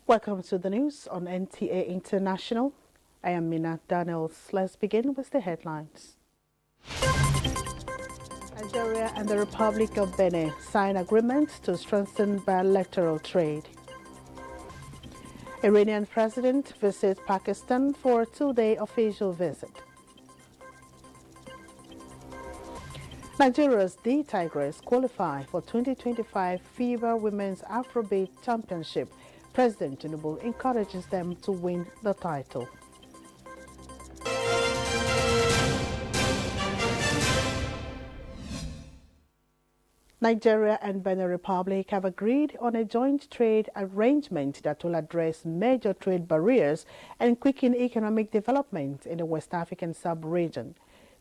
Welcome to the news on NTAi International. I am Mina Daniels. Let's begin with the headlines. Nigeria and the Republic of Benin sign agreement to strengthen bilateral trade. Iranian President visits Pakistan for a two-day official visit. Nigeria's D Tigers qualify for 2025 FIBA Women's Afrobeat Championship. President Tinubu encourages them to win the title. Nigeria and Benin Republic have agreed on a joint trade arrangement that will address major trade barriers and quicken economic development in the West African sub-region.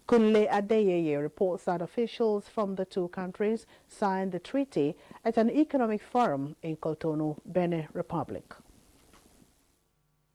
Kunle Adeyeye reports that officials from the two countries signed the treaty at an economic forum in Cotonou, Benin Republic.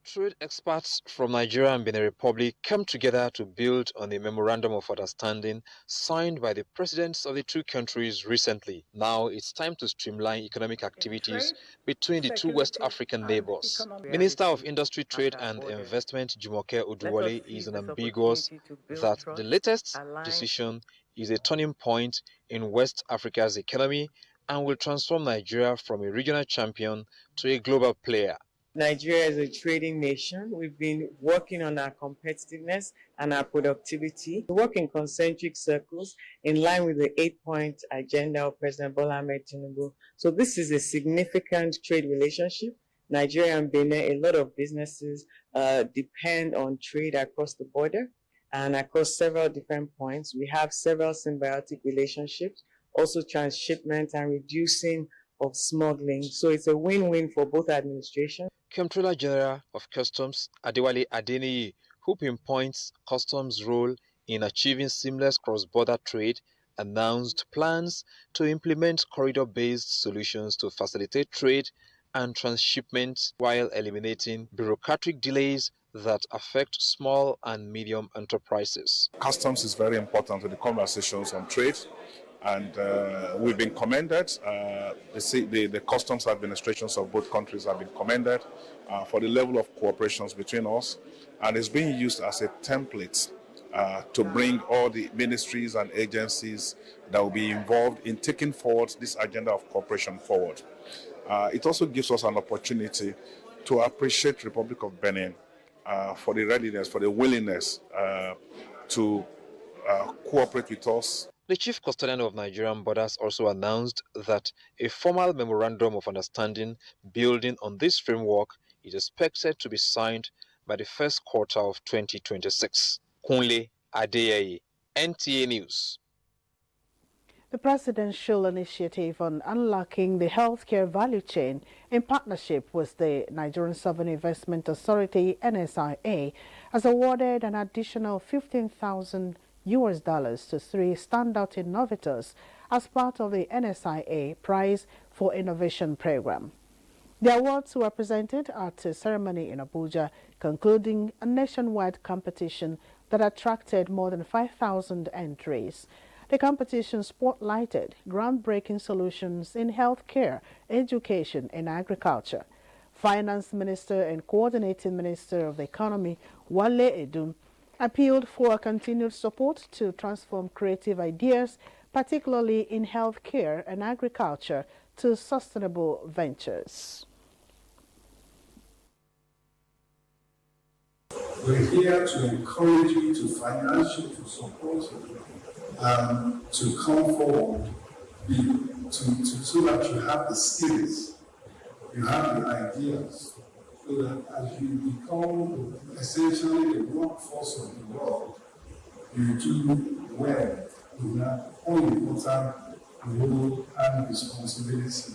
Trade experts from Nigeria and Benin Republic come together to build on the Memorandum of Understanding signed by the presidents of the two countries recently. Now it's time to streamline economic activities between the two West African neighbors. Minister of Industry, Trade and Investment Jumoke Oduwole is unambiguous that the latest decision is a turning point in West Africa's economy and will transform Nigeria from a regional champion to a global player. Nigeria is a trading nation. We've been working on our competitiveness and our productivity. We work in concentric circles in line with the 8-point agenda of President Bola Ahmed Tinubu. So this is a significant trade relationship. Nigeria and Benin, a lot of businesses depend on trade across the border and across several different points. We have several symbiotic relationships, also transshipment and reducing of smuggling. So it's a win-win for both administrations. Comptroller General of Customs Adewale Adeniyi, who pinpoints customs' role in achieving seamless cross-border trade, announced plans to implement corridor-based solutions to facilitate trade and transshipment while eliminating bureaucratic delays that affect small and medium enterprises. Customs is very important to the conversations on trade. And we've been commended. The customs administrations of both countries have been commended for the level of cooperations between us. And it's being used as a template to bring all the ministries and agencies that will be involved in taking forward this agenda of cooperation forward. It also gives us an opportunity to appreciate the Republic of Benin for the readiness, for the willingness to cooperate with us. The Chief Custodian of Nigerian Borders also announced that a formal memorandum of understanding building on this framework is expected to be signed by the first quarter of 2026. Kunle Adeyeye, NTA News. The presidential initiative on unlocking the healthcare value chain in partnership with the Nigerian Sovereign Investment Authority, NSIA, has awarded an additional $15,000 to three standout innovators as part of the NSIA Prize for Innovation program. The awards were presented at a ceremony in Abuja, concluding a nationwide competition that attracted more than 5,000 entries. The competition spotlighted groundbreaking solutions in healthcare, education, and agriculture. Finance Minister and Coordinating Minister of the Economy, Wale Edun, appealed for continued support to transform creative ideas, particularly in healthcare and agriculture, to sustainable ventures. We're here to encourage you to financially support to come forward, so that you have the skills, you have the ideas, so that as you become essentially the workforce of the world, you do well in that all-important role and responsibility.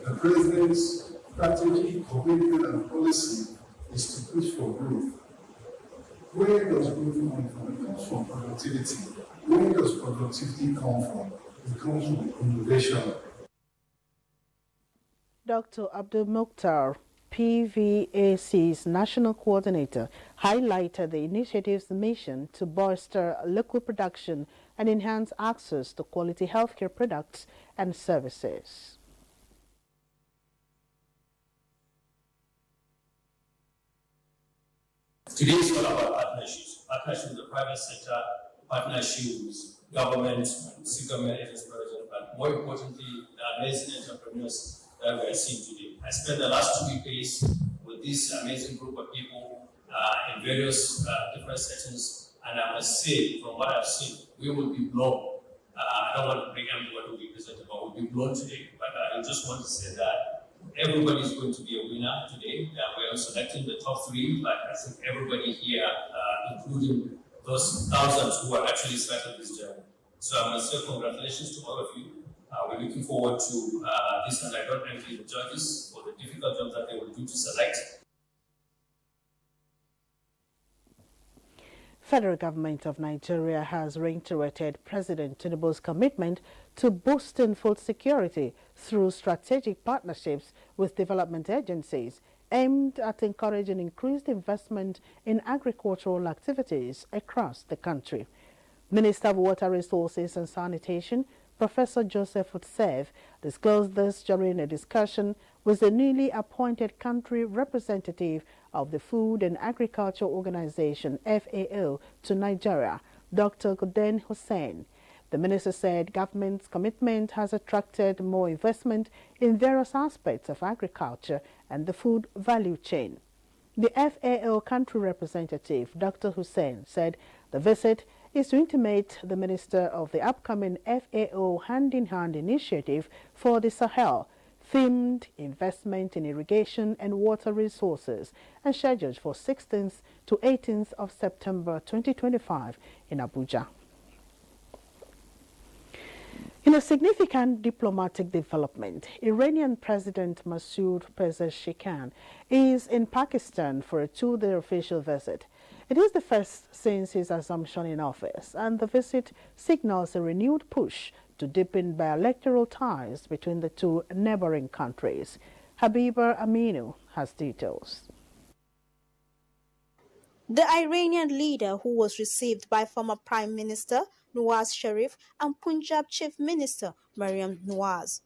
The President's strategy, commitment, and policy is to push for growth. Where does growth come from? It comes from productivity. Where does productivity come from? It comes from innovation. Dr. Abdul Mukhtar, PVAC's national coordinator, highlighted the initiative's mission to bolster local production and enhance access to quality healthcare products and services. Today is all about partnerships. Partnership with the private sector, partnership with government, government agencies, but more importantly, the amazing entrepreneurs that we are seeing today. I spent the last 2 weeks with this amazing group of people in various different settings, and I must say, from what I've seen, we will be blown. I don't want to bring up what will be presented, but we'll be blown today. But I just want to say that everybody is going to be a winner today. We are selecting the top 3, but I think everybody here, including those thousands who are actually started this journey. So I must say congratulations to all of you. We're looking forward to this, and I don't envy the judges for the difficult job that they will do to select. Federal government of Nigeria has reiterated President Tinubu's commitment to boosting food security through strategic partnerships with development agencies aimed at encouraging increased investment in agricultural activities across the country. Minister of Water Resources and Sanitation, Professor Joseph Utsev, disclosed this during a discussion with the newly appointed country representative of the Food and Agriculture Organization, FAO, to Nigeria, Dr. Goden Hussein. The minister said government's commitment has attracted more investment in various aspects of agriculture and the food value chain. The FAO country representative, Dr. Hussein, said the visit is to intimate the minister of the upcoming FAO hand-in-hand initiative for the Sahel, themed investment in irrigation and water resources, and scheduled for 16th to 18th of September 2025 in Abuja. In a significant diplomatic development, Iranian President Masoud Pezeshkian is in Pakistan for a 2-day official visit. It is the first since his assumption in office, and the visit signals a renewed push to deepen bilateral ties between the two neighboring countries. Habiba Aminu has details. The Iranian leader, who was received by former Prime Minister Nawaz Sharif and Punjab Chief Minister Maryam Nawaz.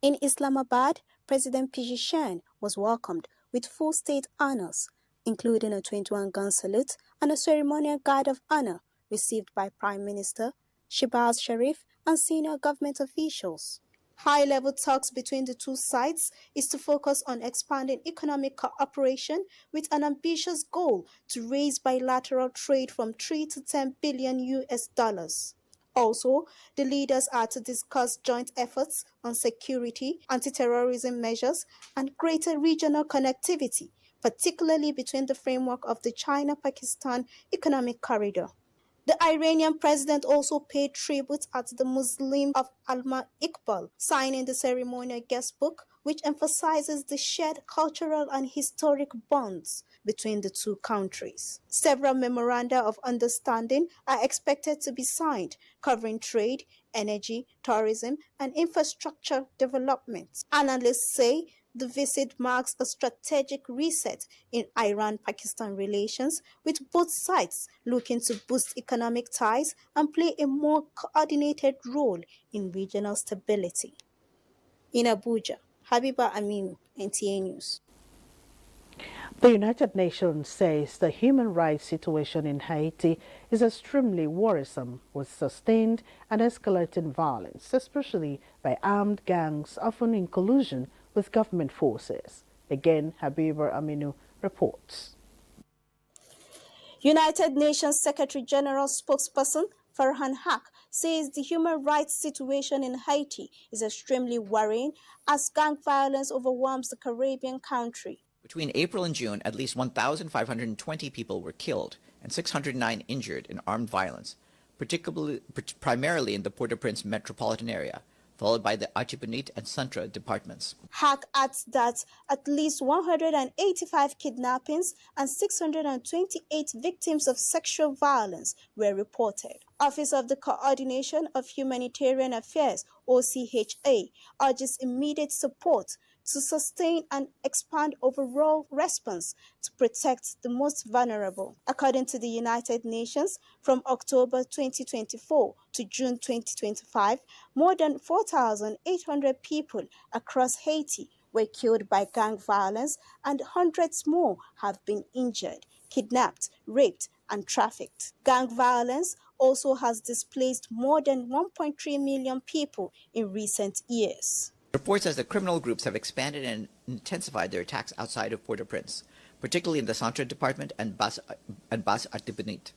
In Islamabad, President Pezeshkian was welcomed with full state honors, including a 21-gun salute and a ceremonial guard of honor received by Prime Minister Shehbaz Sharif and senior government officials. High-level talks between the two sides is to focus on expanding economic cooperation with an ambitious goal to raise bilateral trade from 3 to 10 billion US dollars. Also, the leaders are to discuss joint efforts on security, anti-terrorism measures, and greater regional connectivity, particularly between the framework of the China-Pakistan Economic Corridor. The Iranian president also paid tribute at the Muslim of Alma Iqbal, signing the ceremonial guest book, which emphasizes the shared cultural and historic bonds between the two countries. Several memoranda of understanding are expected to be signed, covering trade, energy, tourism, and infrastructure development. Analysts say the visit marks a strategic reset in Iran-Pakistan relations, with both sides looking to boost economic ties and play a more coordinated role in regional stability. In Abuja, Habiba Aminu, NTAi News. The United Nations says the human rights situation in Haiti is extremely worrisome, with sustained and escalating violence, especially by armed gangs, often in collusion with government forces. Again, Habiba Aminu reports. United Nations Secretary General spokesperson Farhan Haq says the human rights situation in Haiti is extremely worrying as gang violence overwhelms the Caribbean country. Between April and June, at least 1,520 people were killed and 609 injured in armed violence, primarily in the Port-au-Prince metropolitan area, followed by the Artibonite and Centra departments. Haq adds that at least 185 kidnappings and 628 victims of sexual violence were reported. Office of the Coordination of Humanitarian Affairs, OCHA, urges immediate support to sustain and expand overall response to protect the most vulnerable. According to the United Nations, from October 2024 to June 2025, more than 4,800 people across Haiti were killed by gang violence and hundreds more have been injured, kidnapped, raped, and trafficked. Gang violence also has displaced more than 1.3 million people in recent years. The report says that criminal groups have expanded and intensified their attacks outside of Port-au-Prince, particularly in the Centre Department and Basse Artibonite.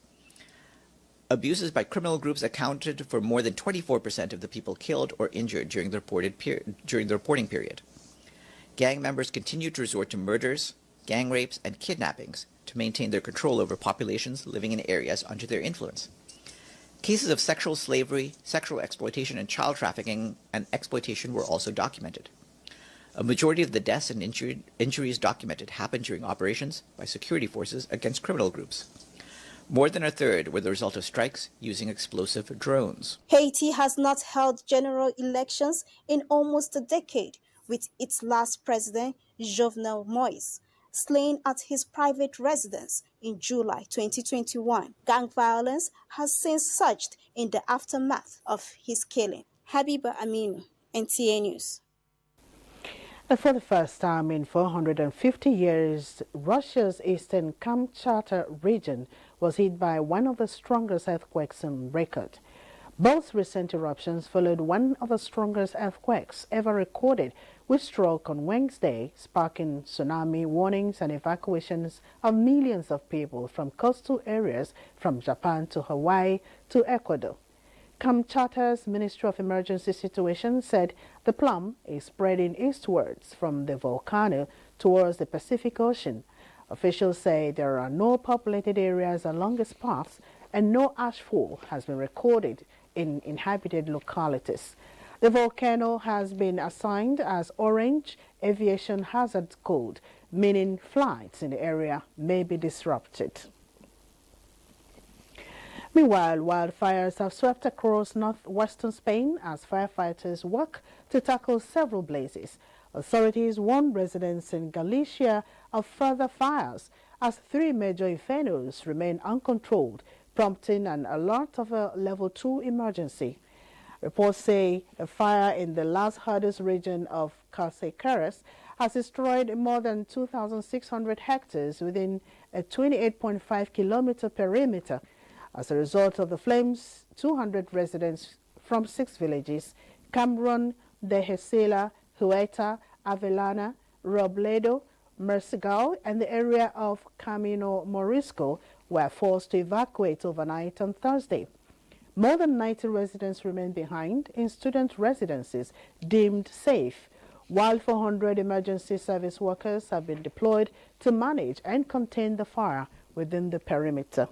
Abuses by criminal groups accounted for more than 24% of the people killed or injured during the reporting period. Gang members continue to resort to murders, gang rapes, and kidnappings to maintain their control over populations living in areas under their influence. Cases of sexual slavery, sexual exploitation, and child trafficking and exploitation were also documented. A majority of the deaths and injuries documented happened during operations by security forces against criminal groups. More than a third were the result of strikes using explosive drones. Haiti has not held general elections in almost a decade, with its last president, Jovenel Moïse, slain at his private residence in July 2021. Gang violence has since surged in the aftermath of his killing. Habiba Aminu, NTAi News. For the first time in 450 years, Russia's eastern Kamchatka region was hit by one of the strongest earthquakes on record. Both recent eruptions followed one of the strongest earthquakes ever recorded, which struck on Wednesday, sparking tsunami warnings and evacuations of millions of people from coastal areas from Japan to Hawaii to Ecuador. Kamchatka's Ministry of Emergency Situations said the plume is spreading eastwards from the volcano towards the Pacific Ocean. Officials say there are no populated areas along its path and no ashfall has been recorded in inhabited localities. The volcano has been assigned as Orange Aviation Hazard Code, meaning flights in the area may be disrupted. Meanwhile, wildfires have swept across northwestern Spain as firefighters work to tackle several blazes. Authorities warn residents in Galicia of further fires as 3 major infernos remain uncontrolled, prompting an alert of a level 2 emergency. Reports say a fire in the Las Hurdes region of Casecares has destroyed more than 2,600 hectares within a 28.5-kilometer perimeter. As a result of the flames, 200 residents from 6 villages, Cameron, Dehesela, Hueta, Avellana, Robledo, Mercigal, and the area of Camino Morisco were forced to evacuate overnight on Thursday. More than 90 residents remain behind in student residences deemed safe, while 400 emergency service workers have been deployed to manage and contain the fire within the perimeter.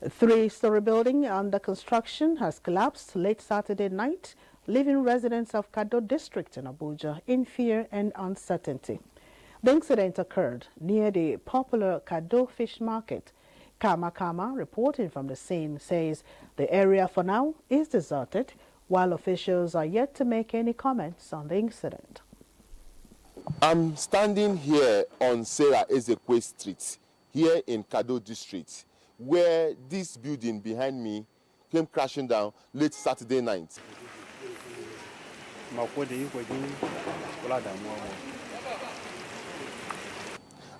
A 3-story building under construction has collapsed late Saturday night, leaving residents of Kado district in Abuja in fear and uncertainty. The incident occurred near the popular Kado fish market. Kama, reporting from the scene, says the area for now is deserted, while officials are yet to make any comments on the incident. I'm standing here on Sarah Ezekwe Street, here in Kado district, where this building behind me came crashing down late Saturday night.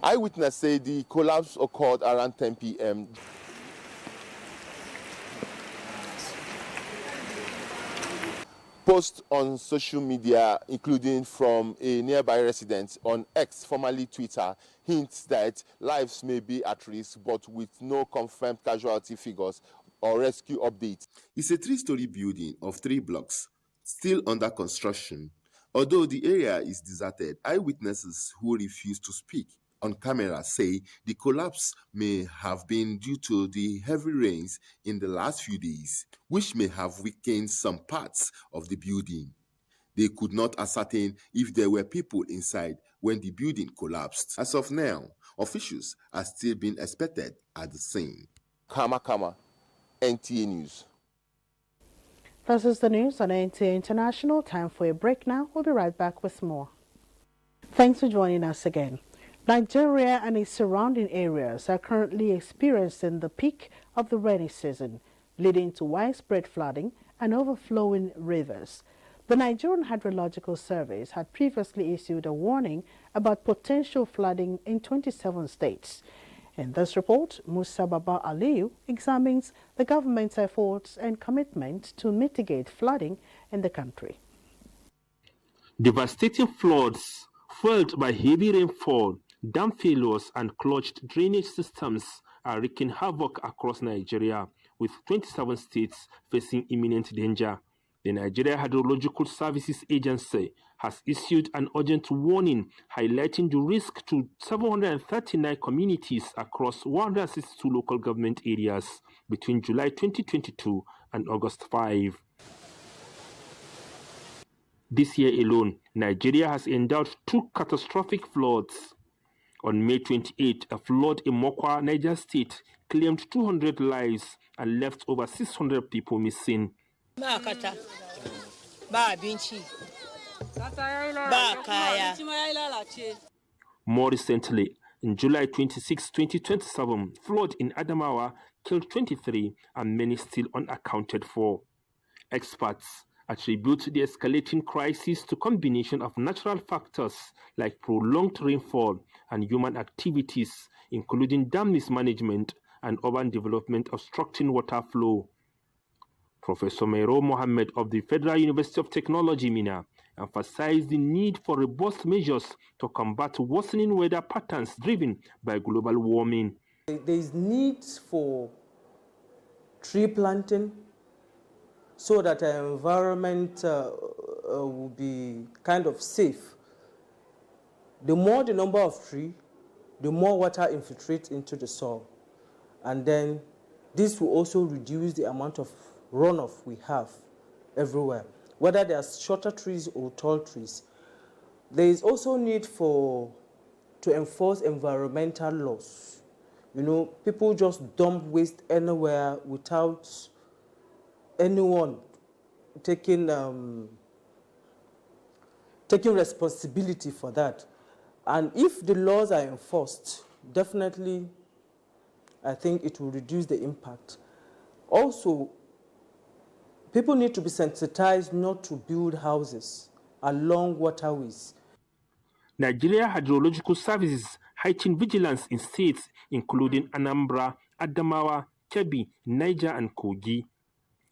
Eyewitnesses say the collapse occurred around 10 p.m. Posts on social media, including from a nearby resident on X, formerly Twitter, hints that lives may be at risk, but with no confirmed casualty figures or rescue updates. It's a 3-story building of 3 blocks, still under construction. Although the area is deserted, eyewitnesses who refuse to speak on camera say the collapse may have been due to the heavy rains in the last few days, which may have weakened some parts of the building. They could not ascertain if there were people inside when the building collapsed. As of now, officials are still being expected at the scene. Kama, NTAi News. This is the news on NTAi International. Time for a break now. We'll be right back with more. Thanks for joining us again. Nigeria and its surrounding areas are currently experiencing the peak of the rainy season, leading to widespread flooding and overflowing rivers. The Nigerian Hydrological Service had previously issued a warning about potential flooding in 27 states. In this report, Musa Baba Aliyu examines the government's efforts and commitment to mitigate flooding in the country. Devastating floods fueled by heavy rainfall, dam failures and clogged drainage systems are wreaking havoc across Nigeria, with 27 states facing imminent danger. The Nigeria Hydrological Services Agency has issued an urgent warning highlighting the risk to 739 communities across 162 local government areas between July 2022 and August 5. This year alone, Nigeria has endured 2 catastrophic floods. On May 28, a flood in Mokwa, Niger State, claimed 200 lives and left over 600 people missing. More recently, in July 26, 2027, flood in Adamawa killed 23 and many still unaccounted for. Experts attribute the escalating crisis to a combination of natural factors like prolonged rainfall and human activities, including dam mismanagement and urban development obstructing water flow. Professor Meiro Mohammed of the Federal University of Technology, Mina, emphasized the need for robust measures to combat worsening weather patterns driven by global warming. There is need for tree planting so that our environment will be kind of safe. The more the number of trees, the more water infiltrates into the soil. And then this will also reduce the amount of runoff we have everywhere, whether they are shorter trees or tall trees. There is also need to enforce environmental laws. You know, people just dump waste anywhere without anyone taking responsibility for that. And if the laws are enforced, definitely I think it will reduce the impact. Also, people need to be sensitized not to build houses along waterways. Nigeria Hydrological Services heightened vigilance in states including Anambra, Adamawa, Kebbi, Niger, and Kogi.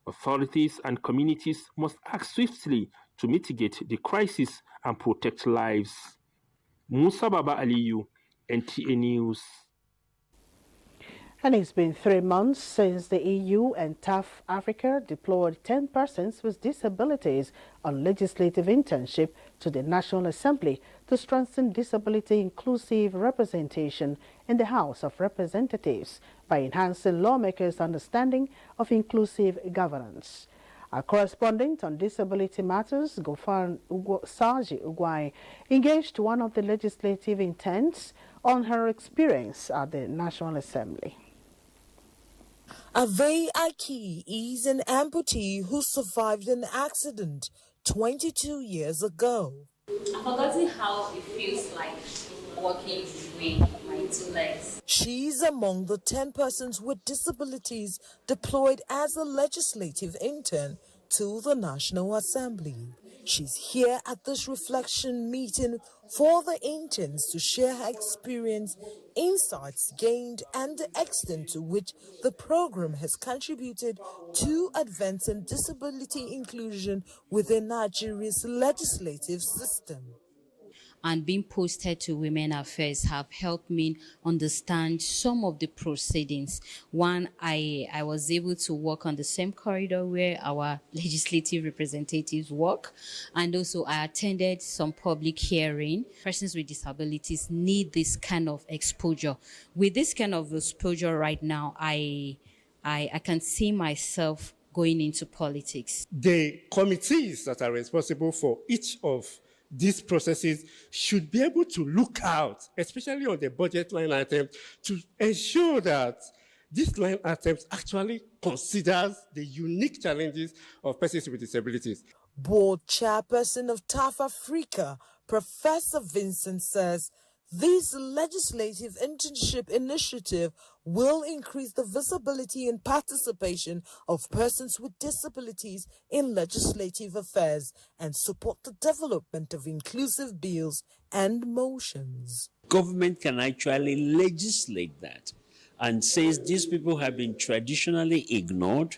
Authorities and communities must act swiftly to mitigate the crisis and protect lives. Musa Baba Aliyu, NTAi News. And it's been 3 months since the EU and TAF Africa deployed 10 persons with disabilities on legislative internship to the National Assembly to strengthen disability-inclusive representation in the House of Representatives by enhancing lawmakers' understanding of inclusive governance. Our correspondent on disability matters, Gofan Saji Ugwai, engaged one of the legislative interns on her experience at the National Assembly. Ave Aki is an amputee who survived an accident 22 years ago. I've forgotten how it feels like walking with my 2 legs. She's among the 10 persons with disabilities deployed as a legislative intern to the National Assembly. She's here at this reflection meeting for the interns to share her experience, insights gained, and the extent to which the program has contributed to advancing disability inclusion within Nigeria's legislative system. And being posted to Women Affairs have helped me understand some of the proceedings. One, I was able to work on the same corridor where our legislative representatives work. And also I attended some public hearing. Persons with disabilities need this kind of exposure. With this kind of exposure right now, I can see myself going into politics. The committees that are responsible for each of these processes should be able to look out, especially on the budget line item, to ensure that this line item actually considers the unique challenges of persons with disabilities. Board chairperson of TAF Africa, Professor Vincent, says This legislative internship initiative will increase the visibility and participation of persons with disabilities in legislative affairs and support the development of inclusive bills and motions. Government can actually legislate that and says these people have been traditionally ignored.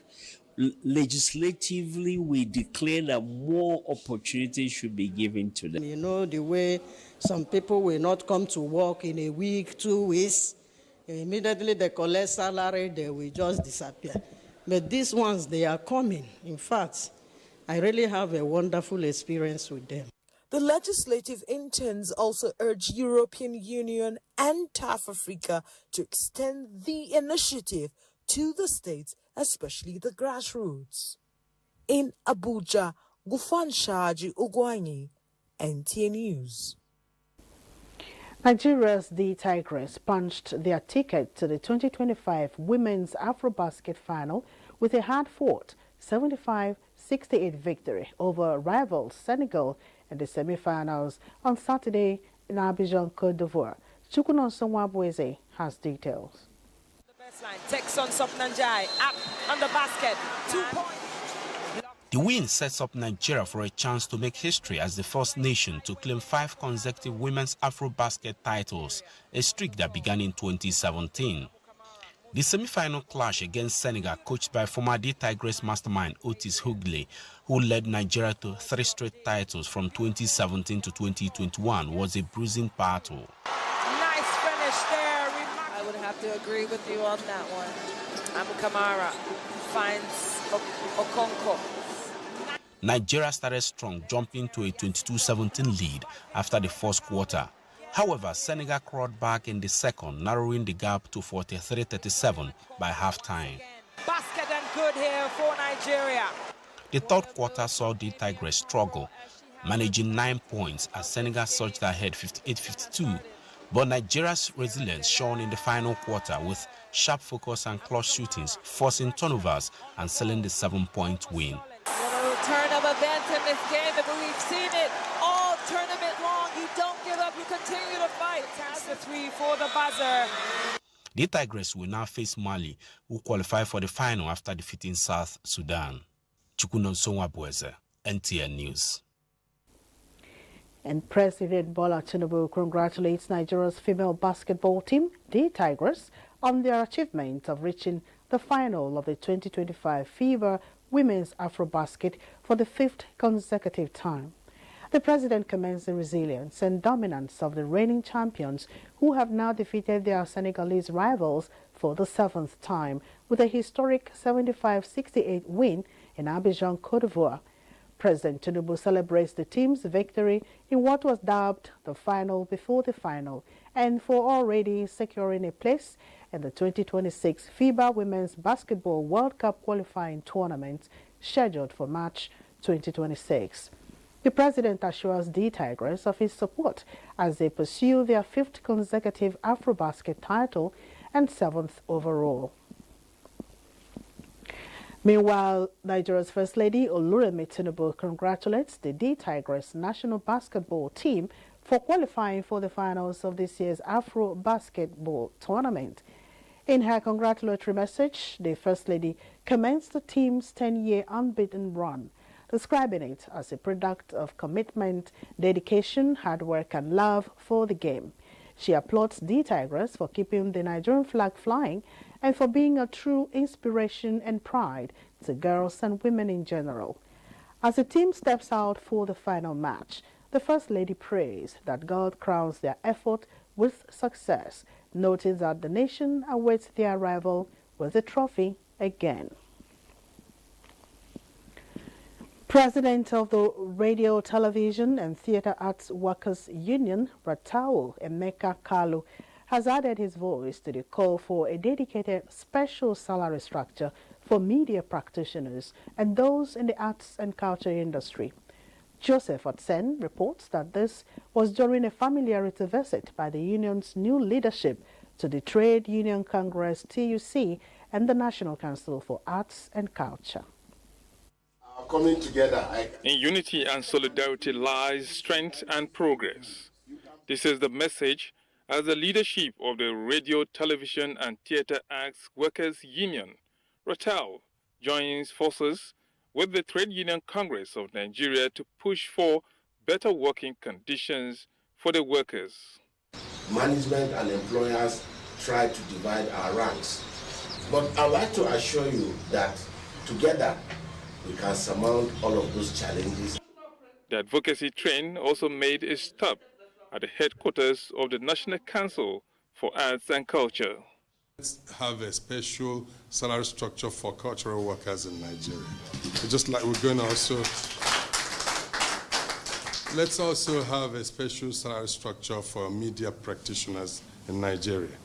Legislatively, we declare that more opportunities should be given to them. You know, the way some people will not come to work in a week, 2 weeks, immediately they collect salary, they will just disappear. But these ones, they are coming. In fact, I really have a wonderful experience with them. The legislative interns also urge European Union and TAF Africa to extend the initiative to the states, especially the grassroots. In Abuja, Gufan Shaji Ugwanyi, NTAi News. Nigeria's The Tigress punched their ticket to the 2025 Women's Afrobasket Final with a hard-fought 75-68 victory over rival Senegal in the semi-finals on Saturday in Abuja, Côte d'Ivoire. Chukunon Sonwabweze has details. Takes on NTAi up on the basket. 2 points. The win sets up Nigeria for a chance to make history as the first nation to claim 5 consecutive women's Afrobasket titles, a streak that began in 2017. The semi-final clash against Senegal, coached by former The Tigress mastermind Otis Hugley, who led Nigeria to 3 straight titles from 2017 to 2021, was a bruising battle. Nice finish there. I would have to agree with you on that one. Kamara finds Okonkwo. Nigeria started strong, jumping to a 22-17 lead after the first quarter. However, Senegal crawled back in the second, narrowing the gap to 43-37 by halftime. Basket and good here for Nigeria. The third quarter saw the Tigress struggle, managing 9 points as Senegal surged ahead 58-52. But Nigeria's resilience shone in the final quarter with sharp focus and clutch shootings, forcing turnovers and sealing the 7-point win. Turn of events in this game, but we've seen it all tournament long. You don't give up, you continue to fight. That's the 3 for the buzzer. The Tigress will now face Mali, who qualify for the final after defeating South Sudan. Chukunon Sonwabweze, NTAi News. And President Bola Tinubu congratulates Nigeria's female basketball team, the Tigress, on their achievement of reaching the final of the 2025 FIBA Women's Afrobasket for the 5th consecutive time. The president commends the resilience and dominance of the reigning champions, who have now defeated their Senegalese rivals for the 7th time with a historic 75-68 win in Abidjan, Côte d'Ivoire. President Tinubu celebrates the team's victory in what was dubbed the final before the final, and for already securing a place in the 2026 FIBA Women's Basketball World Cup qualifying tournament scheduled for March 2026. The president assures the Tigress of his support as they pursue their 5th consecutive Afrobasket title and 7th overall. Meanwhile, Nigeria's First Lady Oluremi Tinubu congratulates the The Tigress national basketball team for qualifying for the finals of this year's Afro Basketball Tournament. In her congratulatory message, the First Lady commends the team's 10-year unbeaten run, describing it as a product of commitment, dedication, hard work, and love for the game. She applauds the Tigress for keeping the Nigerian flag flying and for being a true inspiration and pride to girls and women in general. As the team steps out for the final match, the First Lady prays that God crowns their effort with success, noting that the nation awaits their arrival with the trophy again. President of the Radio, Television and Theatre Arts Workers Union, Ratao Emeka Kalu, has added his voice to the call for a dedicated special salary structure for media practitioners and those in the arts and culture industry. Joseph Otsen reports that this was during a familiarity visit by the union's new leadership to the Trade Union Congress TUC and the National Council for Arts and Culture. Coming together. In unity and solidarity lies strength and progress. This is the message as the leadership of the Radio, Television and Theatre Acts Workers Union, RATAL, joins forces with the Trade Union Congress of Nigeria to push for better working conditions for the workers. Management and employers try to divide our ranks, but I'd like to assure you that together we can surmount all of those challenges. The advocacy train also made a stop at the headquarters of the National Council for Arts and Culture. Let's have a special salary structure for cultural workers in Nigeria. Just like we're going to also, let's also have a special salary structure for media practitioners in Nigeria.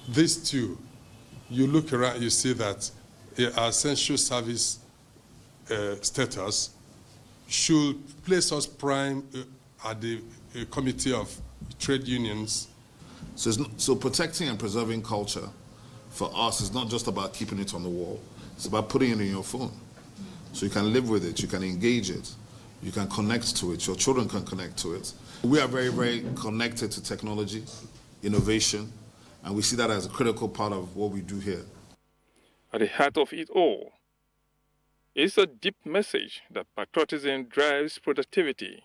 These two, you look around, you see that our essential service status should place us prime at the Committee of Trade Unions. So protecting and preserving culture for us is not just about keeping it on the wall. It's about putting it in your phone. So you can live with it, you can engage it, you can connect to it, your children can connect to it. We are very, very connected to technology, innovation, and we see that as a critical part of what we do here. At the heart of it all is a deep message that patriotism drives productivity.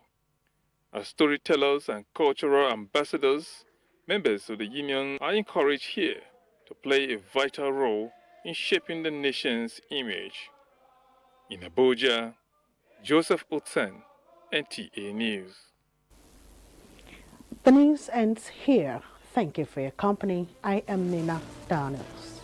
As storytellers and cultural ambassadors, members of the union are encouraged here to play a vital role in shaping the nation's image. In Abuja, Joseph Utsen, NTAi News. The news ends here. Thank you for your company. I am Nina Daniels.